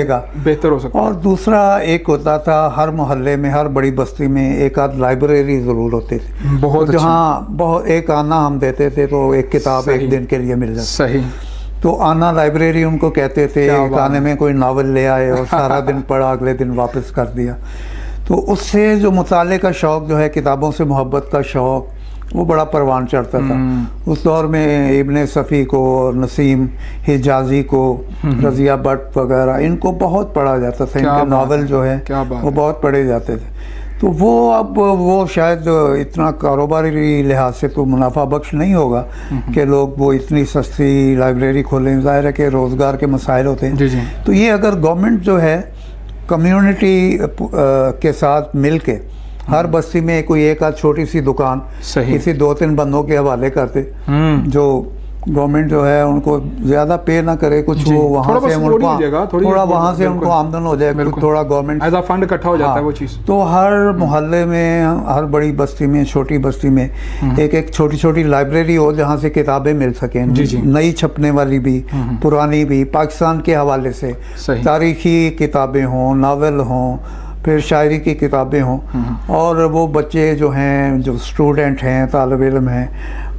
रहेगा, बेहतर हो सकता है। और दूसरा एक होता था हर मोहल्ले में, हर बड़ी बस्ती में एक आध लाइब्रेरी ज़रूर होती थी, बहुत तो जहाँ बहुत एक आना हम देते थे तो एक किताब सही। एक दिन के लिए मिल जाती। सही। तो आना लाइब्रेरी उनको कहते थे। क्या एक बात आने में कोई नावल ले आए और सारा दिन पढ़ा, अगले दिन वापस कर दिया। तो उससे जो मुताले का शौक़ जो है, किताबों से मोहब्बत का शौक़, वो बड़ा परवान चढ़ता था। उस दौर में इब्ने सफ़ी को, नसीम हिजाज़ी को, रज़िया भट्ट वगैरह, इनको बहुत पढ़ा जाता था। इनके नावल जो है वो बहुत पढ़े जाते थे। तो वो अब वो शायद इतना कारोबारी लिहाज से तो मुनाफा बख्श नहीं होगा कि लोग वो इतनी सस्ती लाइब्रेरी खोलें। ज़ाहिर है कि रोज़गार के मसाइल होते हैं। जी जी। तो ये अगर गवर्नमेंट जो है कम्युनिटी के साथ मिल के हर बस्ती में कोई एक आध छोटी सी दुकान किसी 2-3 बंदों के हवाले करते, जो गवर्नमेंट जो है उनको ज़्यादा पे ना करे, कुछ वो वहाँ से थोड़ा वहाँ से उनको आमदन हो जाए, थोड़ा गवर्नमेंट एज अ फंड इकट्ठा हो जाता है वो चीज़। तो हर मोहल्ले में, हर बड़ी बस्ती में, छोटी बस्ती में एक एक छोटी छोटी लाइब्रेरी हो जहाँ से किताबें मिल सकें, नई छपने वाली भी, पुरानी भी, पाकिस्तान के हवाले से तारीखी किताबें हों, नावल हों, फिर शायरी की किताबें हों, और वो बच्चे जो हैं, जो स्टूडेंट हैं, तालिब इल्म हैं,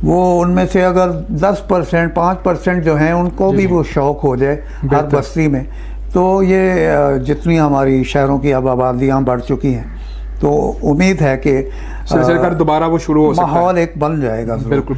वो उनमें से अगर 10%, 5% जो हैं उनको भी वो शौक़ हो जाए हर बस्ती में, तो ये जितनी हमारी शहरों की अब आबादियाँ बढ़ चुकी हैं, तो उम्मीद है कि दोबारा वो शुरू हो सकता है, माहौल एक बन जाएगा। बिल्कुल।